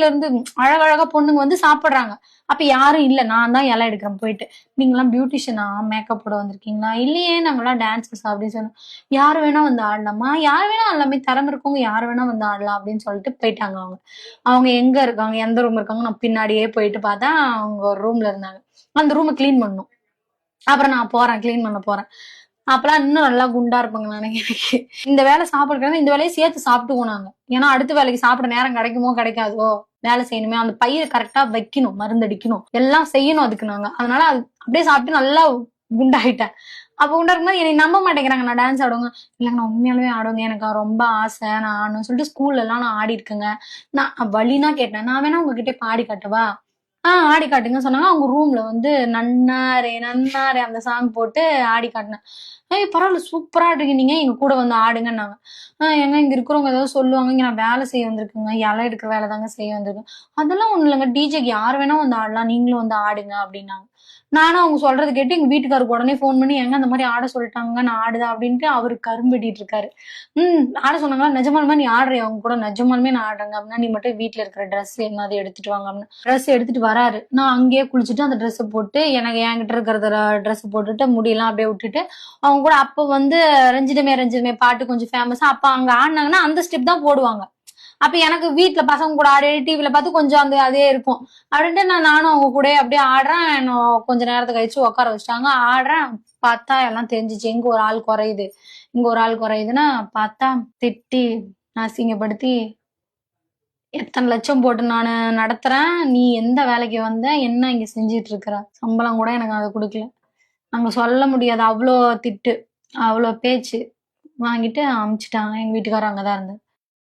வெளியூர்ல இருந்து அழகழகா பொண்ணுங்க வந்து சாப்பிடுறாங்க. அப்ப யாரும் இல்ல, நான் தான் இலை எடுக்கிறேன் போயிட்டு. நீங்களாம் பியூட்டிஷியனா, மேக்கப் போட வந்திருக்கீங்களா? இல்லையே, நாங்கெல்லாம் டான்சர்ஸ் அப்படின்னு சொன்னோம். யாரு வேணா வந்து ஆடலாமா? யாரு வேணா எல்லாமே திறமை இருக்கவங்க யாரு வேணா வந்து ஆடலாம் அப்படின்னு சொல்லிட்டு போயிட்டாங்க அவங்க. அவங்க எங்க இருக்காங்க, எந்த ரூம் இருக்காங்க, நான் பின்னாடியே போயிட்டு பார்த்தா அவங்க ஒரு ரூம்ல இருந்தாங்க. அந்த ரூமை கிளீன் பண்ணும். அப்புறம் நான் போறேன், கிளீன் பண்ண போறேன். அப்பெல்லாம் இன்னும் நல்லா குண்டா இருப்பாங்க எனக்கு. இந்த வேலை சாப்பிடுறது இந்த வேலையை சேர்த்து சாப்பிட்டுக்குவோம் நாங்க. ஏன்னா அடுத்த வேலைக்கு சாப்பிட நேரம் கிடைக்குமோ கிடைக்காதோ, வேலை செய்யணுமே, அந்த பயிரை கரெக்டா வைக்கணும், மருந்தடிக்கணும், எல்லாம் செய்யணும் அதுக்கு நாங்க. அதனால அது அப்படியே சாப்பிட்டு நல்லா குண்டாயிட்டேன். அப்ப குண்டா இருக்கும்போது என்னை நம்ப மாட்டேங்கிறாங்க நான் டான்ஸ் ஆடுவேங்க. இல்லைங்க நான் உண்மையாலுமே ஆடுவேங்க, எனக்கு ரொம்ப ஆசை, நான் ஆடணும்னு சொல்லிட்டு ஸ்கூல்ல எல்லாம் நான் ஆடி இருக்கேங்க. நான் வழினா கேட்டேன், நான் வேணா உங்ககிட்ட பாடி காட்டவா? ஆடி காட்டுங்க சொன்னாங்க. அவங்க ரூம்ல வந்து நன்னாரே நன்னாரே அந்த சாங் போட்டு ஆடி காட்டினேன். பரவாயில்ல சூப்பரா ஆடுறீங்க, நீங்க எங்க கூட வந்து ஆடுங்கன்னாங்க. ஏங்க இங்க இருக்கிறவங்க ஏதாவது சொல்லுவாங்க, இங்க நான் வேலை செய்ய வந்திருக்கேங்க, இலை எடுக்கிற வேலை தாங்க செய்ய வந்திருக்கேன். அதெல்லாம் ஒண்ணு இல்லைங்க, டிஜேக்கு யார் வேணா வந்து ஆடலாம், நீங்களும் வந்து ஆடுங்க அப்படின்னாங்க. நானும் அவங்க சொல்றது கேட்டு எங்க வீட்டுக்காருக்கு உடனே போன் பண்ணி, எங்க அந்த மாதிரி ஆட சொல்லிட்டாங்க, நான் ஆடுதா அப்படின்ட்டு அவரு கரும்பெட்டிட்டு இருக்காரு. ஆட சொன்னாங்களா? நிஜமாலுமே நீ ஆடுறியா? அவங்க கூட நிஜமாலுமே நான் ஆடுறேங்க அப்படின்னா, நீ மட்டும் வீட்டுல இருக்கிற ட்ரெஸ் என்னது எடுத்துட்டு வாங்க அப்படின்னு ட்ரெஸ் எடுத்துட்டு வராரு. நான் அங்கேயே குளிச்சுட்டு அந்த ட்ரெஸ் போட்டு, எனக்கு என்கிட்ட இருக்கிற ட்ரெஸ் போட்டுட்டு முடியெல்லாம் அப்படியே விட்டுட்டு, அவங்க கூட அப்ப வந்து ரஞ்சிதமே ரஞ்சிதமே பாட்டு கொஞ்சம் ஃபேமஸா அப்ப அங்க ஆடினாங்கன்னா அந்த ஸ்டெப் தான் போடுவாங்க. அப்ப எனக்கு வீட்டுல பசங்க கூட ஆடி டிவில பார்த்து கொஞ்சம் அந்த அதே இருக்கும் அப்படின்ட்டு நானும் அவங்க கூட அப்படியே ஆடுறேன். கொஞ்ச நேரத்தை கழிச்சு உட்கார வச்சுட்டாங்க. ஆடுறேன். பார்த்தா எல்லாம் தெரிஞ்சிச்சு, எங்க ஒரு ஆள் குறையுது, இங்க ஒரு ஆள் குறையுதுன்னா பார்த்தா திட்டி அசிங்கப்படுத்தி, எத்தனை லட்சம் போட்டு நான் நடத்துறேன், நீ எந்த வேலைக்கு வந்த, என்ன இங்க செஞ்சிட்டு இருக்கிற, சம்பளம் கூட எனக்கு அதை கொடுக்கல. அங்க சொல்ல முடியாது, அவ்வளோ திட்டு, அவ்வளோ பேச்சு வாங்கிட்டு அமுச்சிட்டாங்க. எங்க வீட்டுக்காரர் அங்கதான் இருந்தார்.